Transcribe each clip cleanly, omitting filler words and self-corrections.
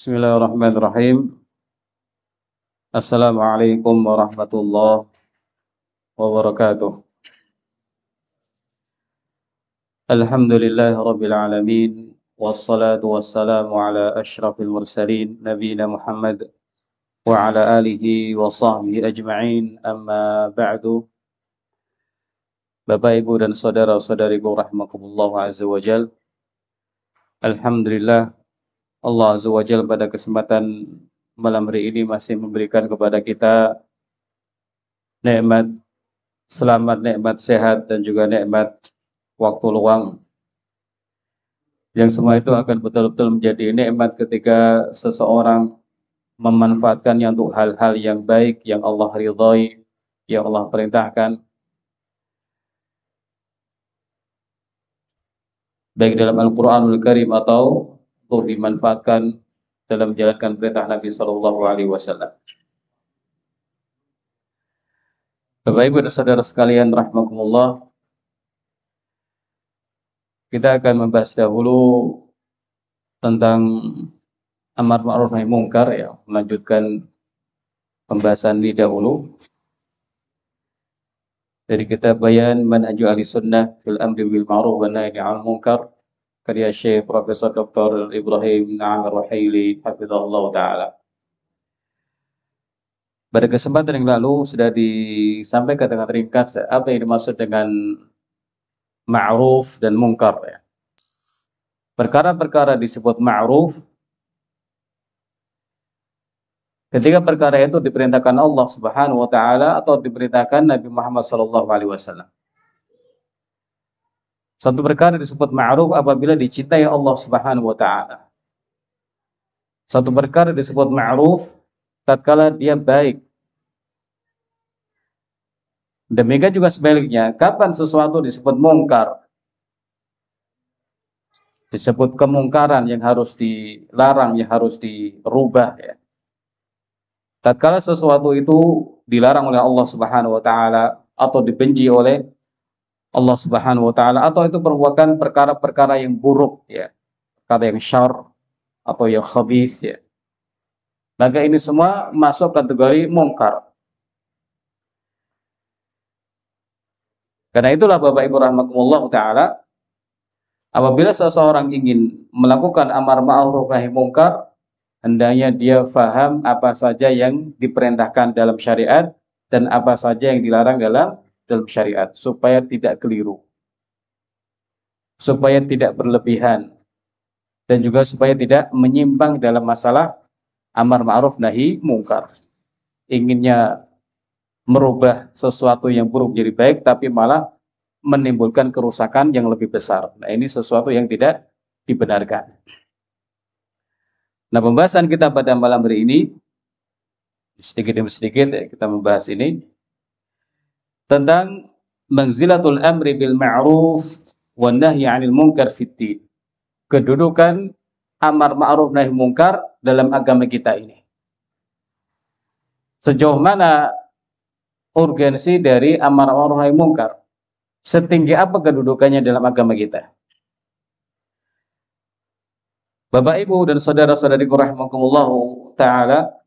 Bismillahirrahmanirrahim. Assalamualaikum warahmatullahi wabarakatuh. Alhamdulillahi rabbil alamin. Wassalatu wassalamu ala ashrafil mursalin nabiyina Muhammad wa ala alihi wa sahbihi ajma'in. Amma ba'du. Bapak, Ibu dan saudara-saudariku rahimakumullah azza wajal. Alhamdulillah, Allah azza wajal pada kesempatan malam hari ini masih memberikan kepada kita nikmat selamat, nikmat sehat, dan juga nikmat waktu luang, yang semua itu akan betul-betul menjadi nikmat ketika seseorang memanfaatkannya untuk hal-hal yang baik, yang Allah ridhai, yang Allah perintahkan, baik dalam Al-Quranul Karim atau untuk dimanfaatkan dalam menjalankan perintah Nabi Sallallahu Alaihi Wasallam. Bapak, Ibu dan saudara sekalian rahimakumullah, kita akan membahas dahulu tentang amar ma'ruf nahi mungkar, ya, melanjutkan pembahasan di dahulu dari kitab Bayan Manhaju Ahli Sunnah fil Amri bil Ma'ruf wa Nahyi 'anil Munkar karya Syekh Profesor Dr. Ibrahim Na'am Ar-Ruhaili hafizahullah taala. Pada kesempatan yang lalu sudah disampaikan dengan ringkas apa yang dimaksud dengan ma'ruf dan mungkar, ya. Perkara-perkara disebut ma'ruf ketika perkara itu diperintahkan Allah Subhanahu wa taala atau diperintahkan Nabi Muhammad sallallahu alaihi wasallam. Satu perkara disebut ma'ruf apabila dicintai Allah Subhanahu wa taala. Satu perkara disebut ma'ruf tatkala dia baik. Demikian juga sebaliknya, kapan sesuatu disebut mungkar, disebut kemungkaran yang harus dilarang, yang harus dirubah, ya. Tatkala sesuatu itu dilarang oleh Allah Subhanahu wa taala atau dibenci oleh Allah Subhanahu wa taala, atau itu merupakan perkara-perkara yang buruk, ya, perkara yang syarr atau yang khabith, ya, maka ini semua masuk kategori mungkar. Karena itulah Bapak Ibu rahimakumullah taala, apabila seseorang ingin melakukan amar ma'ruf nahi mungkar, hendaknya dia faham apa saja yang diperintahkan dalam syariat dan apa saja yang dilarang dalam syariat, supaya tidak keliru, supaya tidak berlebihan, dan juga supaya tidak menyimpang dalam masalah amar ma'ruf nahi mungkar. Inginnya merubah sesuatu yang buruk jadi baik, tapi malah menimbulkan kerusakan yang lebih besar. Nah, ini sesuatu yang tidak dibenarkan. Nah, pembahasan kita pada malam hari ini, sedikit demi sedikit, ya, kita membahas ini tentang manzilatul amri bil ma'ruf wan nahyi 'anil munkar fiddin. Kedudukan amar ma'ruf nahi mungkar dalam agama kita ini. Sejauh mana urgensi dari amar ma'ruf nahi mungkar? Setinggi apa kedudukannya dalam agama kita? Bapak, Ibu dan saudara-saudariku rahimakumullahu taala,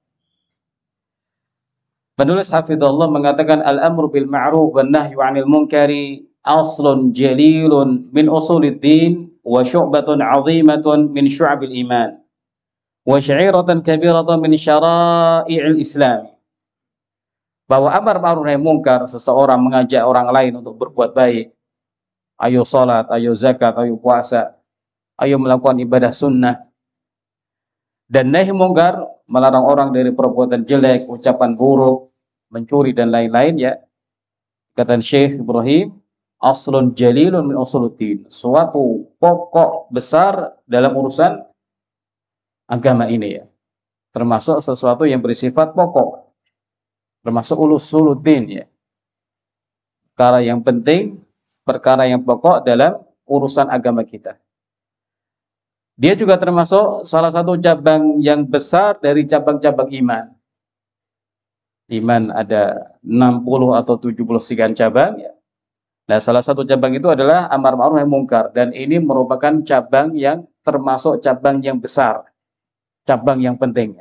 penulis hafizallah mengatakan al-amru bil ma'ruf wan nahyu 'anil munkari aslun jalilun min usuliddin wa syu'batun 'azimatun min syu'abil iman wa sya'iratan kabiratan min syara'i'il Islam. Bahwa amar ma'ruf nahi mungkar, seseorang mengajak orang lain untuk berbuat baik, ayo salat, ayo zakat, ayo puasa, ayo melakukan ibadah sunnah. Dan nahi mungkar, melarang orang dari perbuatan jelek, ucapan buruk, mencuri dan lain-lain, ya. Kata Syekh Ibrahim, aslun jalilun min usuluddin, suatu pokok besar dalam urusan agama ini, ya. Termasuk sesuatu yang bersifat pokok, termasuk usuluddin, ya. Perkara yang penting, perkara yang pokok dalam urusan agama kita. Dia juga termasuk salah satu cabang yang besar dari cabang-cabang iman. Iman ada 60 atau 70 sekian cabang, ya. Nah, salah satu cabang itu adalah amar ma'ruf nahi mungkar, dan ini merupakan cabang yang termasuk cabang yang besar. cabang yang penting.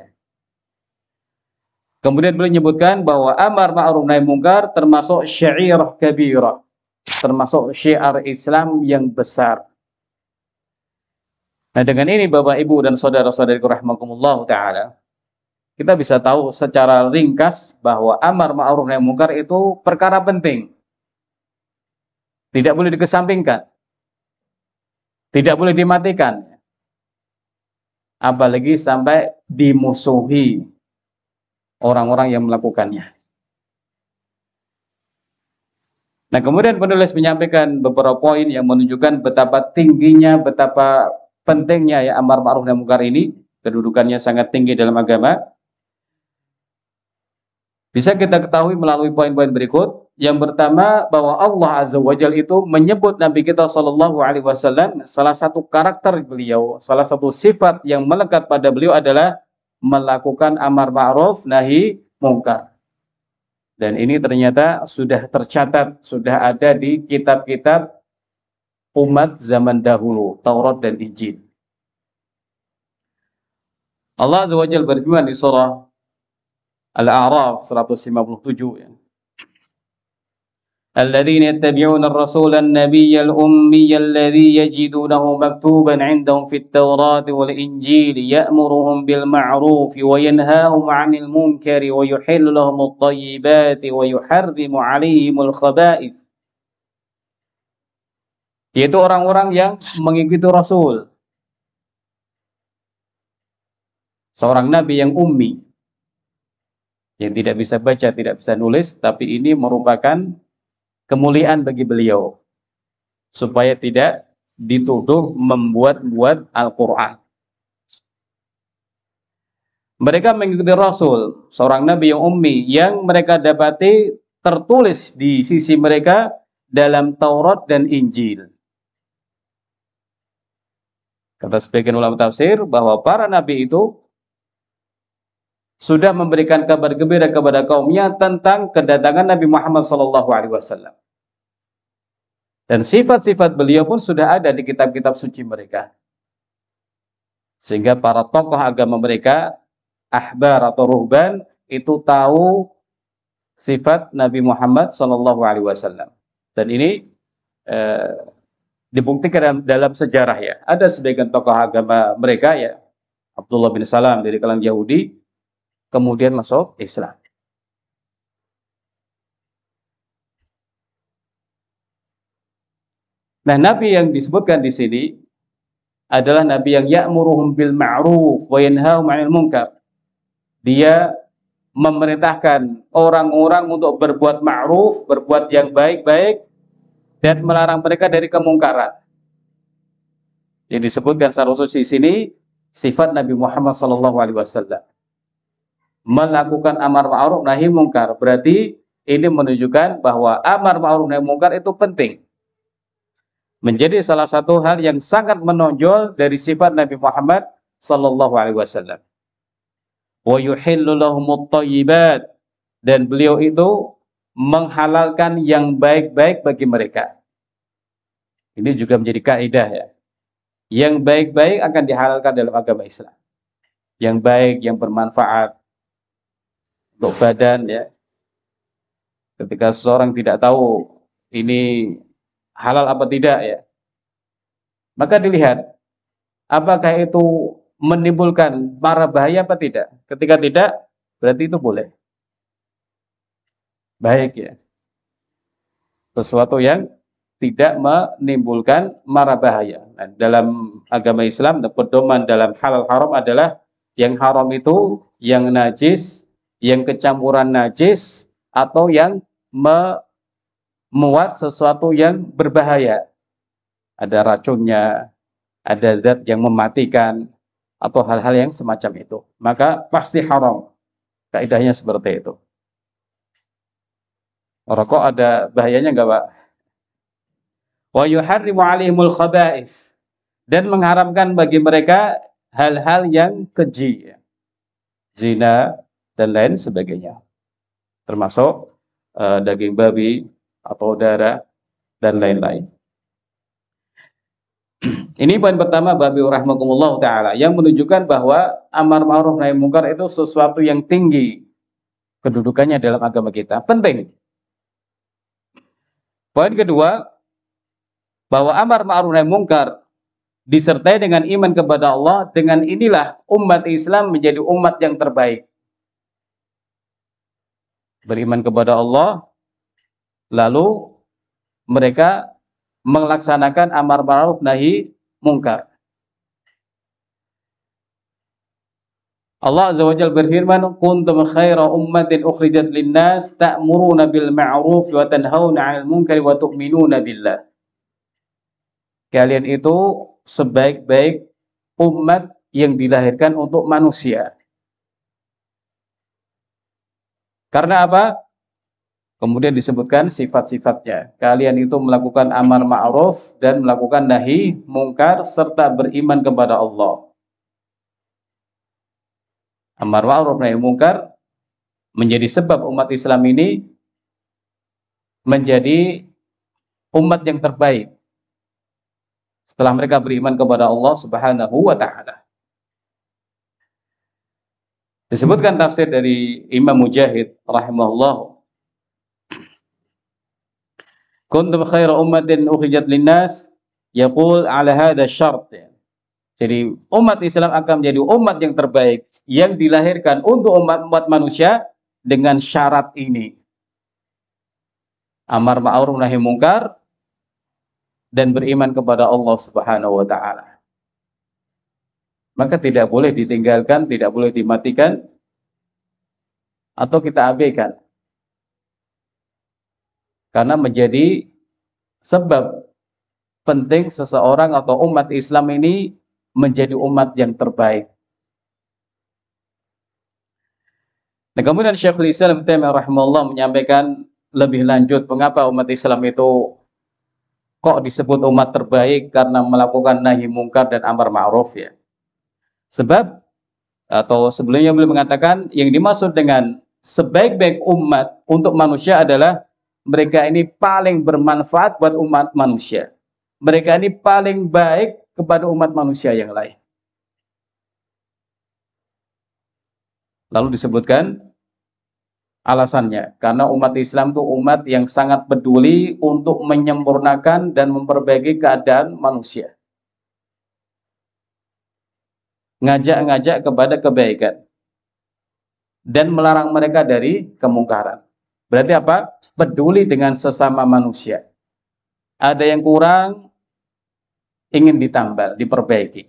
Kemudian beliau menyebutkan bahwa amar ma'ruf nahi munkar termasuk syairah kabirah, termasuk syiar Islam yang besar. Nah, dengan ini Bapak Ibu dan saudara-saudariku rahimakumullah taala, kita bisa tahu secara ringkas bahwa amar ma'ruf nahi munkar itu perkara penting. Tidak boleh dikesampingkan. Tidak boleh dimatikan. Apalagi sampai dimusuhi orang-orang yang melakukannya. Nah, kemudian penulis menyampaikan beberapa poin yang menunjukkan betapa tingginya, betapa pentingnya ya amar ma'ruf nahi munkar ini, kedudukannya sangat tinggi dalam agama. Bisa kita ketahui melalui poin-poin berikut. Yang pertama, bahwa Allah Azza wa Jalla itu menyebut Nabi kita Shallallahu Alaihi Wasallam, salah satu karakter beliau, salah satu sifat yang melekat pada beliau adalah melakukan amar ma'ruf nahi munkar. Dan ini ternyata sudah tercatat, sudah ada di kitab-kitab umat zaman dahulu, Taurat dan Injil. Allah Azza wa Jalla berfirman di surah Al-A'raf 157 ya. الذين يتبعون الرسول النبي الأمي الذي يجدونه مكتوبا عندهم في التوراة والإنجيل يأمرهم بالمعروف وينهاهم عن المنكر ويحل لهم الطيبات ويحرم عليهم الخبائث. Yaitu orang-orang yang mengikuti Rasul, seorang nabi yang ummi, yang tidak bisa baca, tidak bisa nulis, tapi ini merupakan kemuliaan bagi beliau supaya tidak dituduh membuat-buat Al-Quran. Mereka mengikuti Rasul, seorang nabi yang ummi, yang mereka dapati tertulis di sisi mereka dalam Taurat dan Injil. Kata sebagian ulama tafsir bahwa para nabi itu sudah memberikan kabar gembira kepada kaumnya tentang kedatangan Nabi Muhammad SAW. Dan sifat-sifat beliau pun sudah ada di kitab-kitab suci mereka. Sehingga para tokoh agama mereka, ahbar atau ruhban, itu tahu sifat Nabi Muhammad SAW. Dan ini dibuktikan dalam sejarah ya. Ada sebagian tokoh agama mereka ya, Abdullah bin Salam dari kalangan Yahudi, kemudian masuk Islam. Nah, nabi yang disebutkan di sini adalah nabi yang ya'muruhum bil ma'ruf wa yanhahum 'anil munkar. Dia memerintahkan orang-orang untuk berbuat ma'ruf, berbuat yang baik-baik, dan melarang mereka dari kemungkaran. Yang disebutkan secara khusus di sini sifat Nabi Muhammad SAW. Melakukan amar ma'ruf nahi munkar. Berarti ini menunjukkan bahwa amar ma'ruf nahi munkar itu penting. Menjadi salah satu hal yang sangat menonjol dari sifat Nabi Muhammad SAW. Wa yuhillu lahumut thayyibat, dan beliau itu menghalalkan yang baik-baik bagi mereka. Ini juga menjadi kaidah ya. Yang baik-baik akan dihalalkan dalam agama Islam. Yang baik, yang bermanfaat untuk badan ya. Ketika seseorang tidak tahu ini halal apa tidak ya, maka dilihat apakah itu menimbulkan mara bahaya apa tidak. Ketika tidak, berarti itu boleh, baik ya, sesuatu yang tidak menimbulkan mara bahaya. Nah, dalam agama Islam, pedoman dalam halal haram adalah yang haram itu yang najis, yang kecampuran najis, atau yang memuat sesuatu yang berbahaya. Ada racunnya, ada zat yang mematikan, atau hal-hal yang semacam itu. Maka pasti haram. Kaidahnya seperti itu. Rokok ada bahayanya enggak, Pak? Wa yuharrimu 'alaihimul khaba'is, dan mengharamkan bagi mereka hal-hal yang keji, zina dan lain sebagainya, termasuk daging babi atau darah dan lain-lain. Ini poin pertama, Babi rahmakumullah taala, yang menunjukkan bahwa amar ma'ruf nahi munkar itu sesuatu yang tinggi kedudukannya dalam agama kita, penting. Poin kedua, bahwa amar ma'ruf nahi munkar disertai dengan iman kepada Allah, dengan inilah umat Islam menjadi umat yang terbaik. Beriman kepada Allah, lalu mereka melaksanakan amar ma'ruf nahi munkar. Allah Azza wa Jalla berfirman, "Kuntum khaira ummatin ukhrijat lin-nas ta'muruna bil ma'ruf wa tanhauna 'anil munkari wa tu'minuna billah." Kalian itu sebaik-baik umat yang dilahirkan untuk manusia. Karena apa? Kemudian disebutkan sifat-sifatnya. Kalian itu melakukan amar ma'ruf dan melakukan nahi mungkar serta beriman kepada Allah. Amar ma'ruf nahi mungkar menjadi sebab umat Islam ini menjadi umat yang terbaik setelah mereka beriman kepada Allah Subhanahu wa taala. Disebutkan tafsir dari Imam Mujahid rahimahullah, kuntum khaira ummatin ukhrijat linnas, yaqul ala hadha syart. Jadi umat Islam akan menjadi umat yang terbaik yang dilahirkan untuk umat manusia dengan syarat ini. Amar ma'ruf nahi munkar dan beriman kepada Allah Subhanahu wa taala. Maka tidak boleh ditinggalkan, tidak boleh dimatikan atau kita abaikan. Karena menjadi sebab penting seseorang atau umat Islam ini menjadi umat yang terbaik. Nah, kemudian Syekhul Islam Ibnu Taimiyah rahimahullah menyampaikan lebih lanjut mengapa umat Islam itu kok disebut umat terbaik karena melakukan nahi mungkar dan amar ma'ruf ya. Sebab atau sebelumnya beliau mengatakan yang dimaksud dengan sebaik-baik umat untuk manusia adalah mereka ini paling bermanfaat buat umat manusia. Mereka ini paling baik kepada umat manusia yang lain. Lalu disebutkan alasannya, karena umat Islam itu umat yang sangat peduli untuk menyempurnakan dan memperbaiki keadaan manusia. Ngajak-ngajak kepada kebaikan dan melarang mereka dari kemungkaran. Berarti apa? Peduli dengan sesama manusia. Ada yang kurang, ingin ditambah, diperbaiki.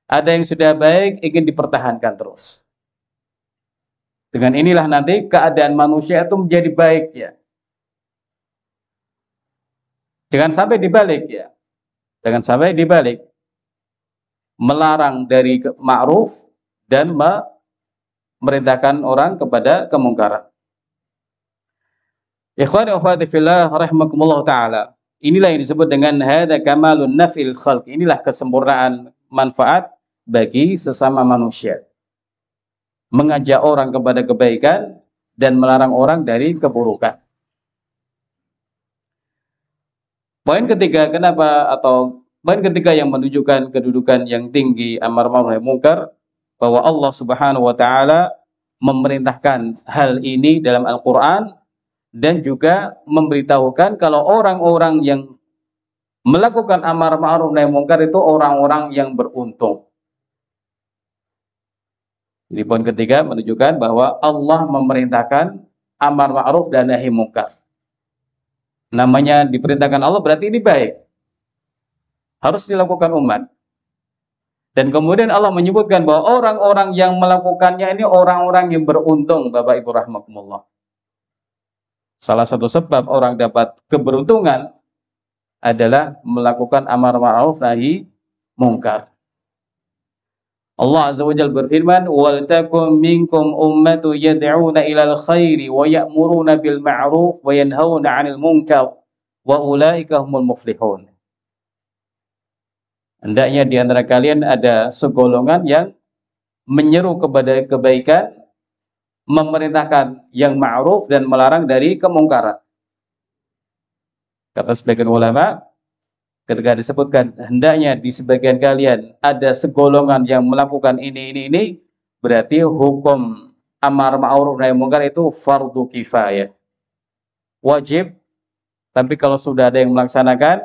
Ada yang sudah baik, ingin dipertahankan terus. Dengan inilah nanti keadaan manusia itu menjadi baik ya. Jangan sampai dibalik ya. Jangan sampai dibalik. Melarang dari ma'ruf dan memerintahkan orang kepada kemungkaran. Ikhwani wa akhwati fillah rahimakumullah taala. Inilah yang disebut dengan hadza kamalun nafil khalq. Inilah kesempurnaan manfaat bagi sesama manusia. Mengajak orang kepada kebaikan dan melarang orang dari keburukan. Poin ketiga, kenapa atau poin ketiga yang menunjukkan kedudukan yang tinggi amar ma'ruf nahi munkar, bahwa Allah Subhanahu wa taala memerintahkan hal ini dalam Al-Qur'an dan juga memberitahukan kalau orang-orang yang melakukan amar ma'ruf nahi munkar itu orang-orang yang beruntung. Jadi poin ketiga menunjukkan bahwa Allah memerintahkan amar ma'ruf dan nahi munkar. Namanya diperintahkan Allah berarti ini baik. Harus dilakukan umat. Dan kemudian Allah menyebutkan bahwa orang-orang yang melakukannya ini orang-orang yang beruntung, Bapak Ibu rahimakumullah. Salah satu sebab orang dapat keberuntungan adalah melakukan amar ma'ruf nahi munkar. Allah Azza wa Jalla berfirman, "Wal takum minkum ummatu yad'una ilal khairi wa ya'muruna bil ma'ruf wa yanhauna 'anil munkar wa ulaika humul muflihun." Hendaknya di antara kalian ada segolongan yang menyeru kepada kebaikan, memerintahkan yang ma'ruf dan melarang dari kemungkaran. Kata sebagian ulama, ketika disebutkan hendaknya di sebagian kalian ada segolongan yang melakukan ini, berarti hukum amar ma'ruf nahi munkar itu fardu kifayah, wajib. Tapi kalau sudah ada yang melaksanakan,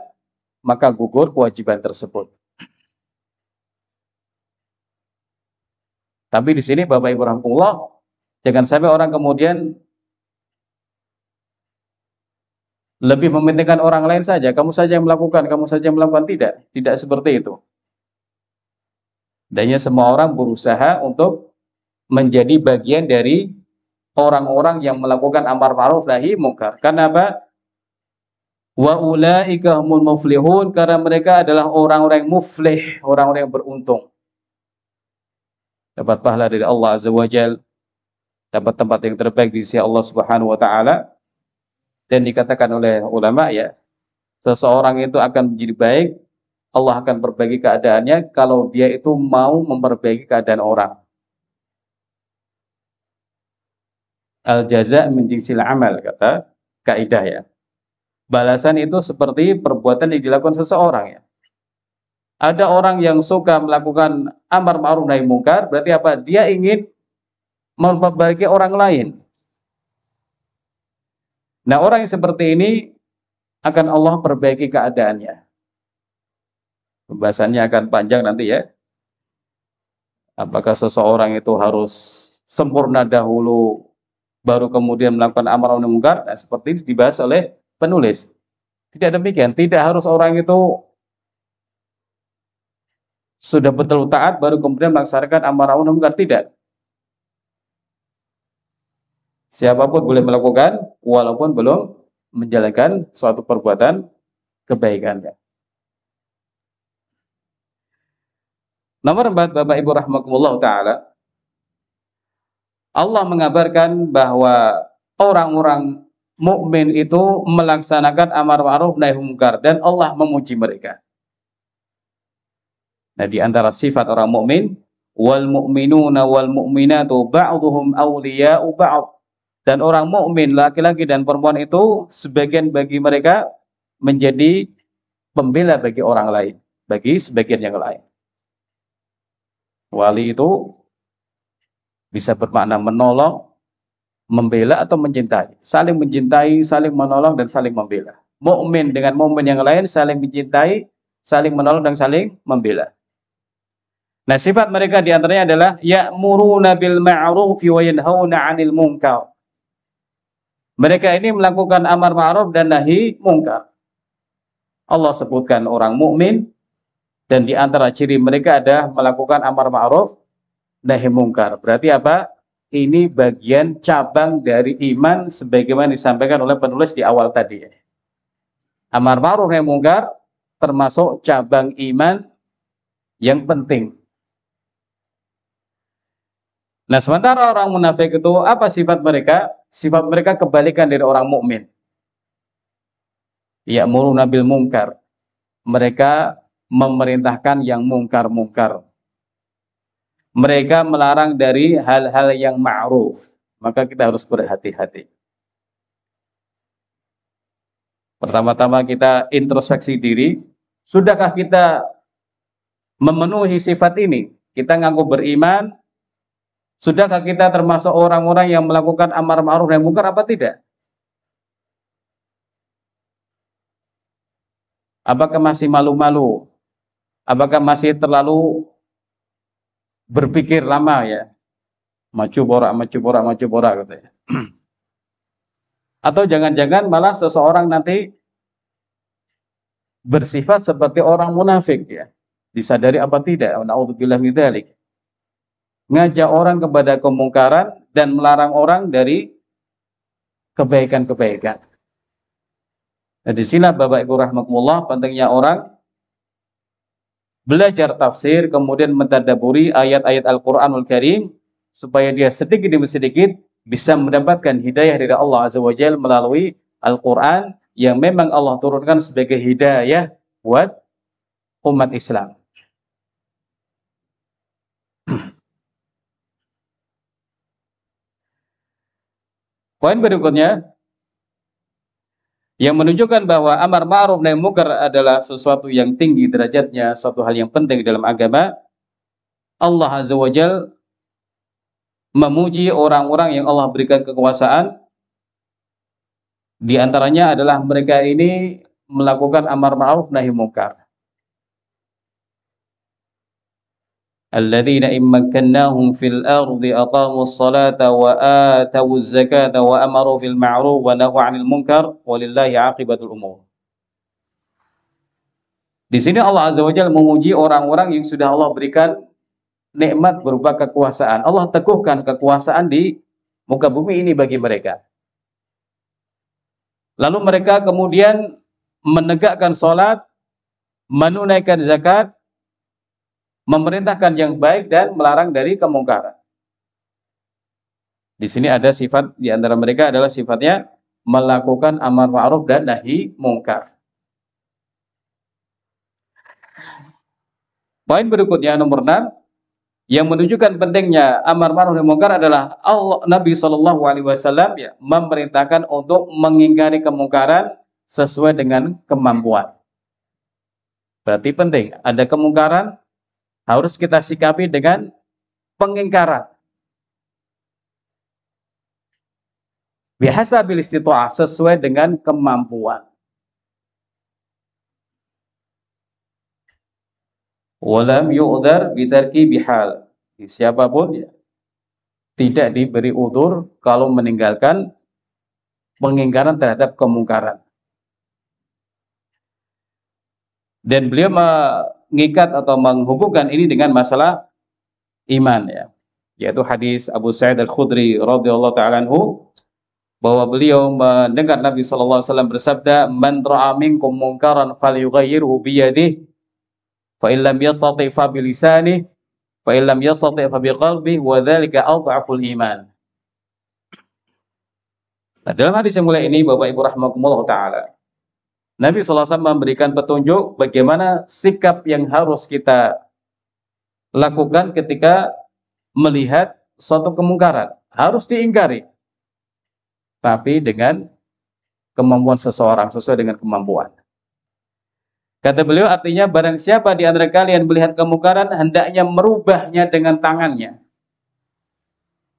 maka gugur kewajiban tersebut. Tapi di sini Bapak Ibu rahmatullah, jangan sampai orang kemudian lebih mementingkan orang lain saja, kamu saja yang melakukan, kamu saja yang melakukan. Tidak seperti itu. Adanya semua orang berusaha untuk menjadi bagian dari orang-orang yang melakukan amar ma'ruf nahi munkar. Karena apa? Wa ulaika humul muflihun, karena mereka adalah orang-orang yang muflih, orang-orang yang beruntung. Dapat pahala dari Allah Azza wa Jalla, dapat tempat yang terbaik di sisi Allah Subhanahu wa taala. Dan dikatakan oleh ulama ya, seseorang itu akan menjadi baik, Allah akan perbaiki keadaannya kalau dia itu mau memperbaiki keadaan orang. Al jaza' min jinsil amal, kata kaidah ya. Balasan itu seperti perbuatan yang dilakukan seseorang ya. Ada orang yang suka melakukan amar ma'ruf nahi munkar, berarti apa? Dia ingin memperbaiki orang lain. Nah, orang yang seperti ini akan Allah perbaiki keadaannya. Pembahasannya akan panjang nanti ya. Apakah seseorang itu harus sempurna dahulu baru kemudian melakukan amar ma'ruf nahi munkar? Nah, seperti ini dibahas oleh penulis. Tidak demikian, tidak harus orang itu sudah betul taat baru kemudian melaksanakan amar ma'ruf nahi munkar, tidak. Siapapun boleh melakukan walaupun belum menjalankan suatu perbuatan kebaikan. Nomor 4, Bapak Ibu rahmatullah taala, Allah mengabarkan bahwa orang-orang mukmin itu melaksanakan amar ma'ruf nahi munkar dan Allah memuji mereka. Nah, di antara sifat orang mukmin, wal mu'minuna wal mu'minatu ba'dhuhum awliya'u ba'd. Dan orang mukmin laki-laki dan perempuan itu sebagian bagi mereka menjadi pembela bagi orang lain, bagi sebagian yang lain. Wali itu bisa bermakna menolong, membela atau mencintai. Saling mencintai, saling menolong dan saling membela. Mukmin dengan mukmin yang lain saling mencintai, saling menolong dan saling membela. Nah, sifat mereka diantaranya adalah ya'muruna bil ma'rufi wa yanhauna 'anil munkar. Mereka ini melakukan amar ma'ruf dan nahi munkar. Allah sebutkan orang mukmin dan di antara ciri mereka ada melakukan amar ma'ruf nahi munkar. Berarti apa? Ini bagian cabang dari iman sebagaimana disampaikan oleh penulis di awal tadi. Amar ma'ruf nahi munkar termasuk cabang iman yang penting. Nah, sementara orang munafik itu apa sifat mereka? Sifat mereka kebalikan dari orang mukmin. Ya'muruna bil munkar. Mereka memerintahkan yang mungkar-mungkar. Mereka melarang dari hal-hal yang ma'ruf. Maka kita harus berhati-hati. Pertama-tama kita introspeksi diri. Sudahkah kita memenuhi sifat ini? Kita ngaku beriman. Sudahkah kita termasuk orang-orang yang melakukan amar ma'ruf nahi munkar apa tidak? Apakah masih malu-malu? Apakah masih terlalu berpikir lama ya? Maju borak gitu ya. Atau jangan-jangan malah seseorang nanti bersifat seperti orang munafik ya. Disadari apa tidak? Na'udzubillah min dzalik. Ngajak orang kepada kemungkaran dan melarang orang dari kebaikan-kebaikan. Nah, di sini Bapak Ibu rahmatullah pentingnya orang belajar tafsir, kemudian mentadabburi ayat-ayat Al-Qur'anul Karim supaya dia sedikit demi sedikit bisa mendapatkan hidayah dari Allah Azza wa Jalla melalui Al-Qur'an yang memang Allah turunkan sebagai hidayah buat umat Islam. Poin berikutnya, yang menunjukkan bahwa amar ma'ruf nahi munkar adalah sesuatu yang tinggi derajatnya, suatu hal yang penting dalam agama. Allah Azza wa Jalla memuji orang-orang yang Allah berikan kekuasaan. Di antaranya adalah mereka ini melakukan amar ma'ruf nahi munkar. Alladzina immakkannahum fil ardi aqamus salata wa atawuz zakata wa amaru fil ma'ruf wa nahu 'anil munkar walillahi 'aqibatul umur. Di sini Allah Azza wa Jalla memuji orang-orang yang sudah Allah berikan nikmat berupa kekuasaan. Allah teguhkan kekuasaan di muka bumi ini bagi mereka. Lalu mereka kemudian menegakkan salat, menunaikan zakat, memerintahkan yang baik dan melarang dari kemungkaran. Di sini ada sifat di antara mereka adalah sifatnya melakukan amar ma'ruf dan nahi mungkar. Poin berikutnya nomor 6 yang menunjukkan pentingnya amar ma'ruf nahi mungkar adalah Nabi Shallallahu Alaihi Wasallam memerintahkan untuk mengingkari kemungkaran sesuai dengan kemampuan. Berarti penting, ada kemungkaran harus kita sikapi dengan pengingkaran. Bihasabil istita'ah, sesuai dengan kemampuan. Walam yu'dzar bitarki bihal. Siapapun tidak diberi udzur kalau meninggalkan pengingkaran terhadap kemungkaran. Dan beliau mengikat atau menghubungkan ini dengan masalah iman, yaitu hadis Abu Sa'id Al-Khudri radhiyallahu ta'ala anhu, bahwa beliau mendengar Nabi sallallahu alaihi wasallam bersabda, "Man ra'a minkum munkaran falyughayyirhu bi yadihi, fa in lam yastati' fa bi lisanihi, fa in lam yastati' fa bi qalbihi, wa dzalika adhaful iman." Nah, dalam hadis yang mulia ini, Bapak Ibu rahimakumullah taala, Nabi sallallahu alaihi wasallam memberikan petunjuk bagaimana sikap yang harus kita lakukan ketika melihat suatu kemungkaran. Harus diingkari, tapi dengan kemampuan seseorang, sesuai dengan kemampuan. Kata beliau, artinya barang siapa di antara kalian melihat kemungkaran, hendaknya merubahnya dengan tangannya.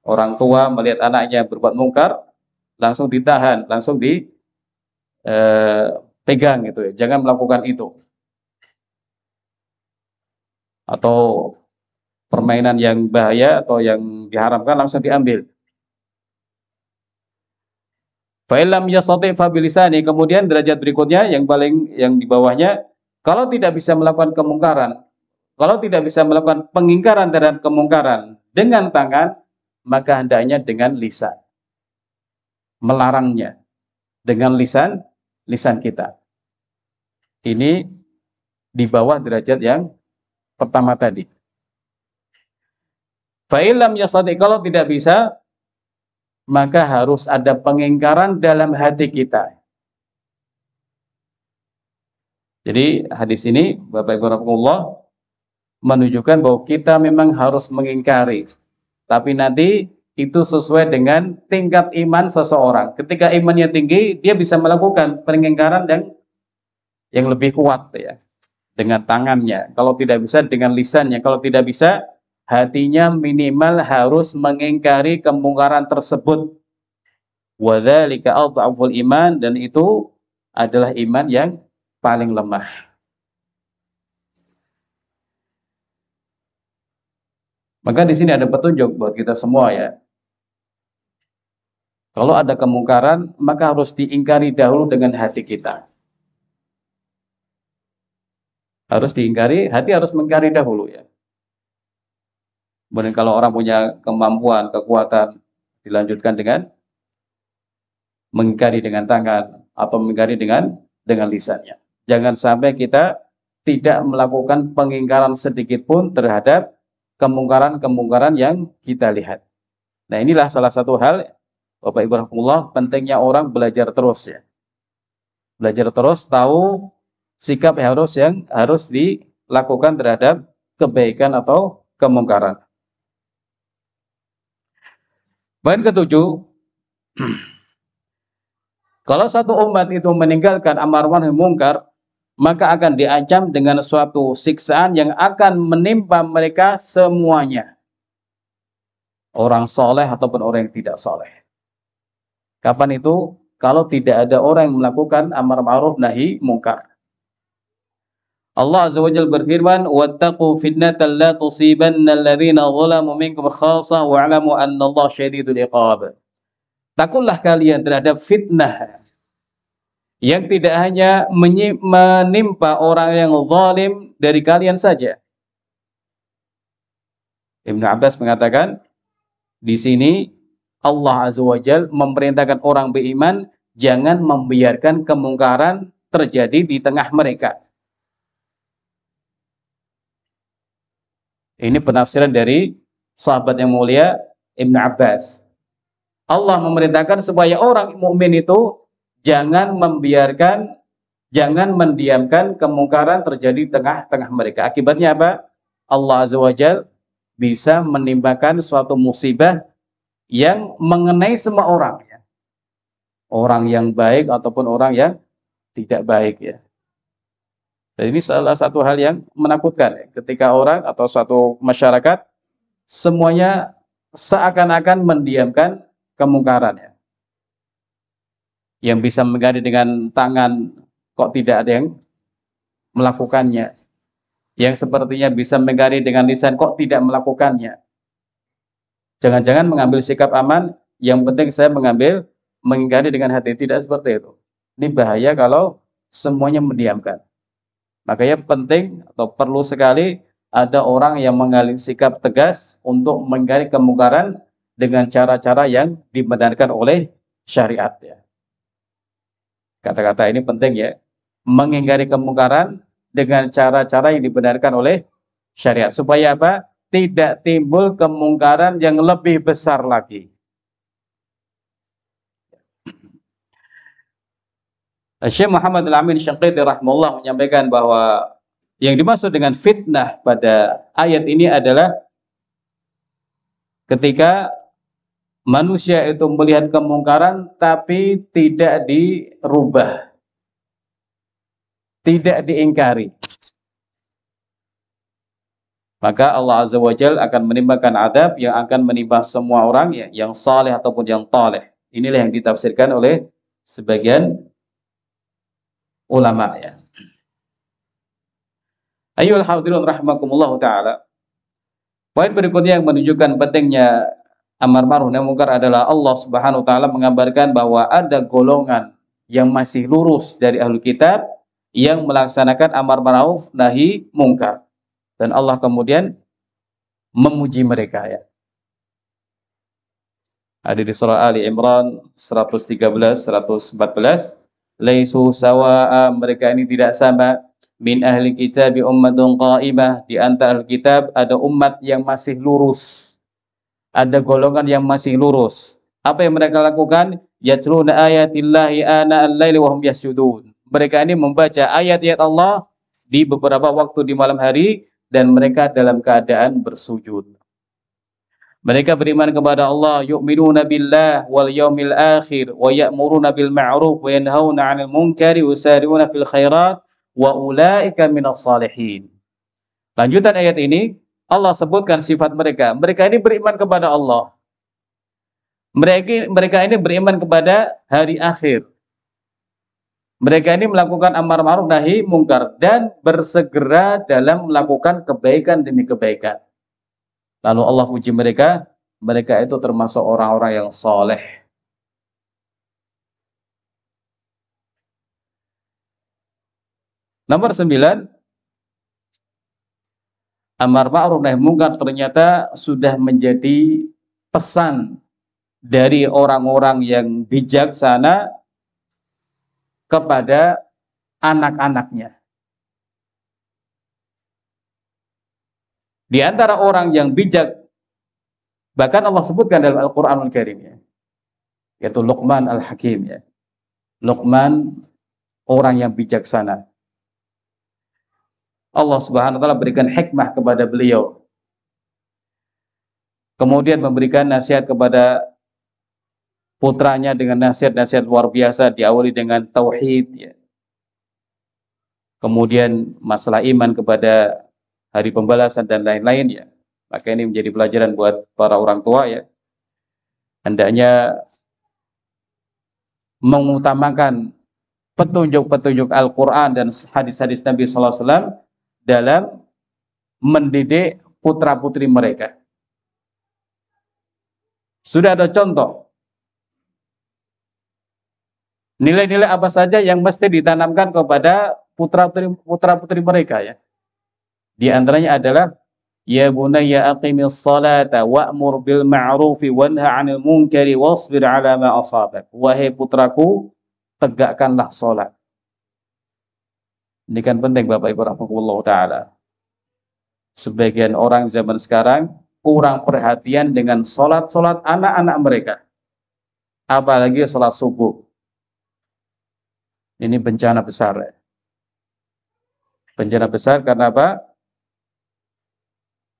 Orang tua melihat anaknya berbuat mungkar, langsung ditahan, langsung pegang gitu, jangan melakukan itu. Atau permainan yang bahaya atau yang diharamkan langsung diambil. Fa'ilam yastati' fa bilisani, kemudian derajat berikutnya yang di bawahnya, kalau tidak bisa melakukan kemungkaran, kalau tidak bisa melakukan pengingkaran terhadap kemungkaran dengan tangan, maka hendaknya dengan lisan. Melarangnya dengan lisan kita. Ini di bawah derajat yang pertama tadi. Fa'ilam yastati', kalau tidak bisa, maka harus ada pengingkaran dalam hati kita. Jadi hadis ini, Bapak Ibu rahimakumullah, menunjukkan bahwa kita memang harus mengingkari. Tapi nanti itu sesuai dengan tingkat iman seseorang. Ketika imannya tinggi, dia bisa melakukan pengingkaran yang lebih kuat, dengan tangannya. Kalau tidak bisa, dengan lisannya. Kalau tidak bisa, hatinya minimal harus mengingkari kemungkaran tersebut. Wa dzalika adhaful iman, dan itu adalah iman yang paling lemah. Maka di sini ada petunjuk buat kita semua, Kalau ada kemungkaran, maka harus diingkari dahulu dengan hati kita. Harus diingkari, hati harus mengingkari dahulu, Kemudian kalau orang punya kemampuan, kekuatan, dilanjutkan dengan mengingkari dengan tangan atau mengingkari dengan lisannya. Jangan sampai kita tidak melakukan pengingkaran sedikit pun terhadap kemungkaran-kemungkaran yang kita lihat. Nah, inilah salah satu hal, Bapak Ibu rahimakumullah, pentingnya orang belajar terus, Belajar terus, tahu sikap yang harus dilakukan terhadap kebaikan atau kemungkaran. Poin ketujuh, Kalau satu umat itu meninggalkan amar ma'ruf nahi munkar, maka akan diancam dengan suatu siksaan yang akan menimpa mereka semuanya. Orang soleh ataupun orang yang tidak soleh. Kapan itu? Kalau tidak ada orang yang melakukan amar ma'ruf nahi munkar. Allah Azza wa Jalla berfirman, "Wattaqu fitnatan la tusibanna alladhina zalamu minkum khassah wa'lamu annallaha syadidul iqab." Takutlah kalian terhadap fitnah yang tidak hanya menimpa orang yang zalim dari kalian saja. Ibnu Abbas mengatakan, di sini Allah Azza wa Jalla memerintahkan orang beriman jangan membiarkan kemungkaran terjadi di tengah mereka. Ini penafsiran dari sahabat yang mulia Ibnu Abbas. Allah memerintahkan supaya orang mukmin itu jangan mendiamkan kemungkaran terjadi di tengah-tengah mereka. Akibatnya apa? Allah Azza wa Jalla bisa menimpakan suatu musibah yang mengenai semua orang, ya. Orang yang baik ataupun orang yang tidak baik, ya. Dan ini salah satu hal yang menakutkan, ya. Ketika orang atau suatu masyarakat semuanya seakan-akan mendiamkan kemungkaran, ya. Yang bisa mengganti dengan tangan kok tidak ada yang melakukannya. Yang sepertinya bisa mengganti dengan lisan kok tidak melakukannya. Jangan-jangan mengambil sikap aman, yang penting saya mengingkari dengan hati. Tidak seperti itu. Ini bahaya kalau semuanya mendiamkan. Makanya penting atau perlu sekali ada orang yang mengambil sikap tegas untuk mengingkari kemungkaran dengan cara-cara yang dibenarkan oleh syariat, ya. Kata-kata ini penting, ya. Mengingkari kemungkaran dengan cara-cara yang dibenarkan oleh syariat. Supaya apa? Tidak timbul kemungkaran yang lebih besar lagi. Syekh Muhammad Al-Amin Syinqiti rahimahullah menyampaikan bahwa yang dimaksud dengan fitnah pada ayat ini adalah ketika manusia itu melihat kemungkaran tapi tidak dirubah, tidak diingkari. Maka Allah Azza wa Jalla akan menimpakan adab yang akan menimpa semua orang, ya, yang saleh ataupun yang taleh. Inilah yang ditafsirkan oleh sebagian ulama, ya. Ayyuhal hadirun rahimakumullah taala. Poin berikutnya yang menunjukkan pentingnya amar ma'ruf nahi munkar adalah Allah Subhanahu wa taala mengabarkan bahwa ada golongan yang masih lurus dari ahlu kitab yang melaksanakan amar ma'ruf nahi munkar. Dan Allah kemudian memuji mereka, ya. Ada di surah Ali Imran 113, 114. Laisu sawa'a, mereka ini tidak sama. Min ahli kitab ummatun qa'imah, di antara ahli kitab ada umat yang masih lurus. Ada golongan yang masih lurus. Apa yang mereka lakukan? Yatluna ayatillahi ana al-laili wa hum yasjudun. Mereka ini membaca ayat-ayat Allah di beberapa waktu di malam hari dan mereka dalam keadaan bersujud. Mereka beriman kepada Allah, yu'minuna billah wal yaumil akhir wa ya'muruna bil ma'ruf wa yanhauna 'anil munkari wa yusari'una fil khairat wa ulaika minas salihin. Lanjutan ayat ini Allah sebutkan sifat mereka. Mereka ini beriman kepada Allah. Mereka ini beriman kepada hari akhir. Mereka ini melakukan amar ma'ruf nahi munkar dan bersegera dalam melakukan kebaikan demi kebaikan. Lalu Allah puji mereka, mereka itu termasuk orang-orang yang soleh. Nomor 9, amar ma'ruf nahi munkar ternyata sudah menjadi pesan dari orang-orang yang bijaksana kepada anak-anaknya. Di antara orang yang bijak, bahkan Allah sebutkan dalam Al-Quranul Karim, ya, yaitu Luqman Al-Hakim, ya. Luqman, orang yang bijaksana. Allah Subhanahu wa taala berikan hikmah kepada beliau. Kemudian memberikan nasihat kepada putranya dengan nasihat-nasihat luar biasa, diawali dengan tauhid, ya. Kemudian masalah iman kepada hari pembalasan dan lain-lain, ya. Maka ini menjadi pelajaran buat para orang tua, ya. Hendaknya mengutamakan petunjuk-petunjuk Al-Quran dan hadis-hadis Nabi sallallahu alaihi wasallam dalam mendidik putra-putri mereka. Sudah ada contoh nilai-nilai apa saja yang mesti ditanamkan kepada putra-putri mereka, ya. Di antaranya adalah ya bunayya aqimis salata wa'mur bil ma'rufi wanha 'anil munkari wasbir 'ala ma asabak. Wahai putraku, tegakkanlah salat. Ini kan penting Bapak Ibu rahimakumullah taala. Sebagian orang zaman sekarang kurang perhatian dengan salat-salat anak-anak mereka. Apalagi salat subuh. Ini bencana besar, ya. Bencana besar karena apa?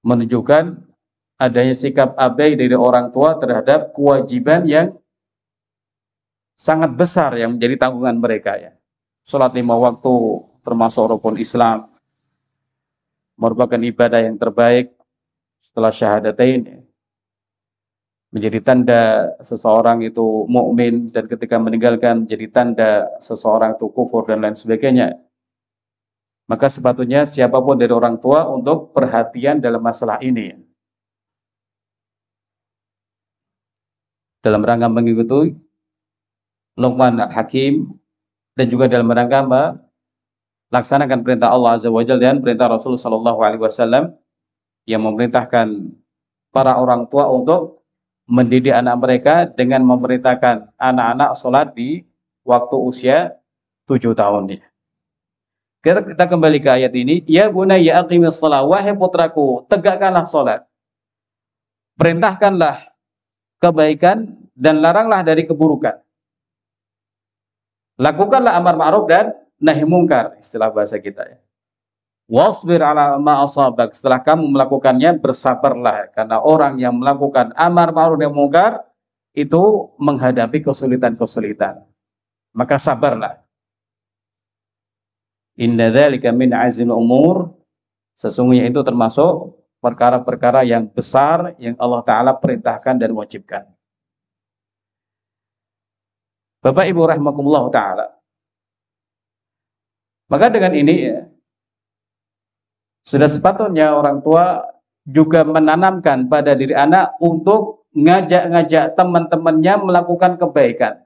Menunjukkan adanya sikap abai dari orang tua terhadap kewajiban yang sangat besar yang menjadi tanggungan mereka, ya. Salat 5 waktu termasuk rukun Islam, merupakan ibadah yang terbaik setelah syahadatain, ya. Menjadi tanda seseorang itu mukmin, dan ketika meninggalkan menjadi tanda seseorang itu kufur dan lain sebagainya. Maka sepatutnya siapapun dari orang tua untuk perhatian dalam masalah ini, dalam rangka mengikuti Luqman Hakim, dan juga dalam rangka melaksanakan perintah Allah Azza wa Jalla dan perintah Rasulullah Sallallahu Alaihi Wasallam yang memerintahkan para orang tua untuk mendidik anak mereka dengan memerintahkan anak-anak sholat di waktu usia 7 tahun. Kita kembali ke ayat ini. Ya bunayya aqimis shalah, wahai putraku, tegakkanlah salat. Perintahkanlah kebaikan dan laranglah dari keburukan. Lakukanlah amar ma'ruf dan nahi mungkar, istilah bahasa kita, ya. Wasbir 'ala ma asabak. Setelah kamu melakukannya, bersabarlah, karena orang yang melakukan amar ma'ruf dan mungkar itu menghadapi kesulitan-kesulitan. Maka sabarlah. Inna dzalika min azmil umur. Sesungguhnya itu termasuk perkara-perkara yang besar yang Allah Ta'ala perintahkan dan wajibkan. Bapak Ibu rahimakumullah ta'ala. Maka dengan ini, ya, sudah sepatutnya orang tua juga menanamkan pada diri anak untuk ngajak-ngajak teman-temannya melakukan kebaikan.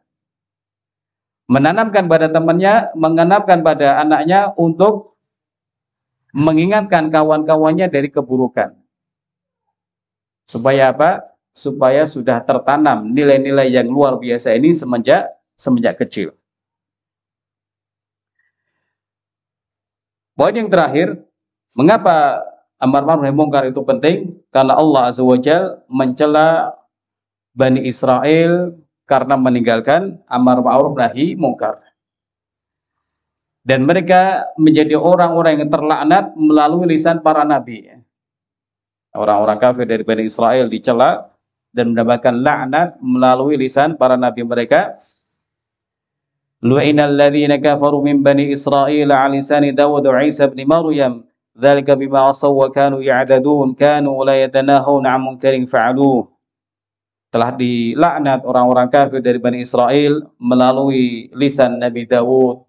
Menanamkan pada temannya, menanamkan pada anaknya untuk mengingatkan kawan-kawannya dari keburukan. Supaya apa? Supaya sudah tertanam nilai-nilai yang luar biasa ini semenjak kecil. Poin yang terakhir, mengapa amar ma'ruf nahi mungkar itu penting? Karena Allah Azza wa Jalla mencela Bani Israel karena meninggalkan amar ma'ruf nahi mungkar. Dan mereka menjadi orang-orang yang terlaknat melalui lisan para nabi. Orang-orang kafir dari Bani Israel dicela dan mendapatkan laknat melalui lisan para nabi mereka. Lu'inal ladzina kafaru min Bani Israil 'ala lisani Dawud wa Isa ibn Maryam. Dzalika bima asaw wa kanu ya'tadun, kanu la yatanahuna 'an munkarin fa'aluh. Telah dilaknat orang-orang kafir dari Bani Israel melalui lisan Nabi Dawud,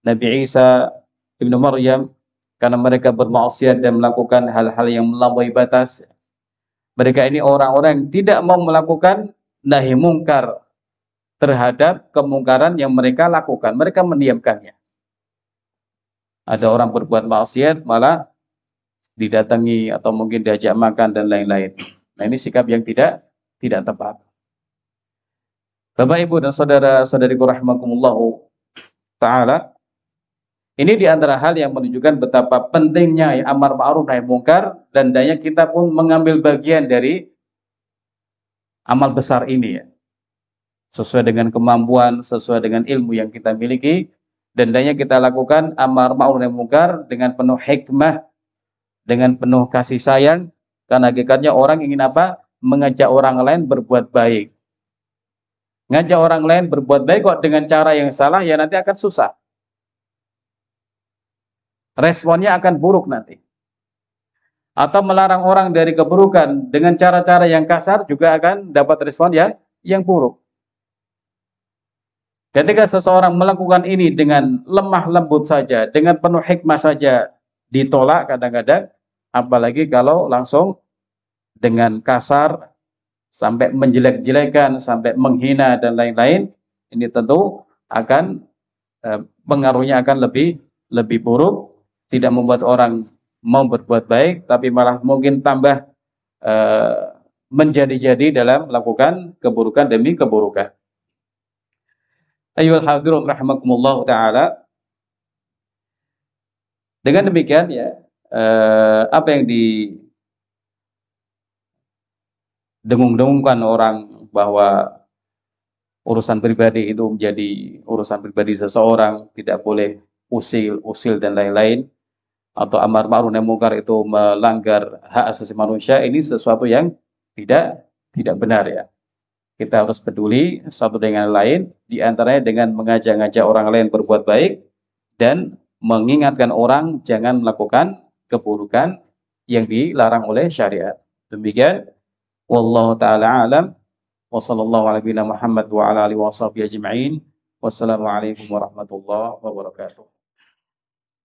Nabi Isa ibnu Maryam, karena mereka bermaksiat dan melakukan hal-hal yang melampaui batas. Mereka ini orang-orang yang tidak mau melakukan nahi mungkar terhadap kemungkaran yang mereka lakukan. Mereka mendiamkannya. Ada orang berbuat maksiat malah didatangi atau mungkin diajak makan dan lain-lain. Nah, ini sikap yang tidak tepat. Bapak, Ibu dan saudara-saudariku rahimakumullah ta'ala, ini diantara hal yang menunjukkan betapa pentingnya amar ma'ruf nahi mungkar, dan hendaknya kita pun mengambil bagian dari amal besar ini, ya. Sesuai dengan kemampuan, sesuai dengan ilmu yang kita miliki, dan hendaknya kita lakukan amar ma'ruf nahi mungkar dengan penuh hikmah, dengan penuh kasih sayang, karena hakikatnya orang ingin apa? Mengajak orang lain berbuat baik. Ngajak orang lain berbuat baik kok dengan cara yang salah, ya nanti akan susah. Responnya akan buruk nanti. Atau melarang orang dari keburukan dengan cara-cara yang kasar juga akan dapat respon ya yang buruk. Ketika seseorang melakukan ini dengan lemah lembut saja, dengan penuh hikmah saja ditolak kadang-kadang, apalagi kalau langsung dengan kasar sampai menjelek-jelekan, sampai menghina dan lain-lain, ini tentu akan pengaruhnya akan lebih buruk, tidak membuat orang mau berbuat baik, tapi malah mungkin tambah menjadi-jadi dalam melakukan keburukan demi keburukan. Ayyuhal hadirun rahimakumullah ta'ala. Dengan demikian ya, apa yang didengung-dengungkan orang bahwa urusan pribadi itu menjadi urusan pribadi seseorang, tidak boleh usil dan lain-lain, atau amar ma'ruf nahi munkar itu melanggar hak asasi manusia, ini sesuatu yang tidak benar ya. Kita harus peduli satu dengan lain, di antaranya dengan mengajak-ngajak orang lain berbuat baik dan mengingatkan orang jangan melakukan keburukan yang dilarang oleh syariat. Demikian, wallahu taala alam, wa sallallahu ala nabiyina Muhammad wa ala alihi wa sahbihi ajma'in. Wassalamualaikum warahmatullahi wabarakatuh.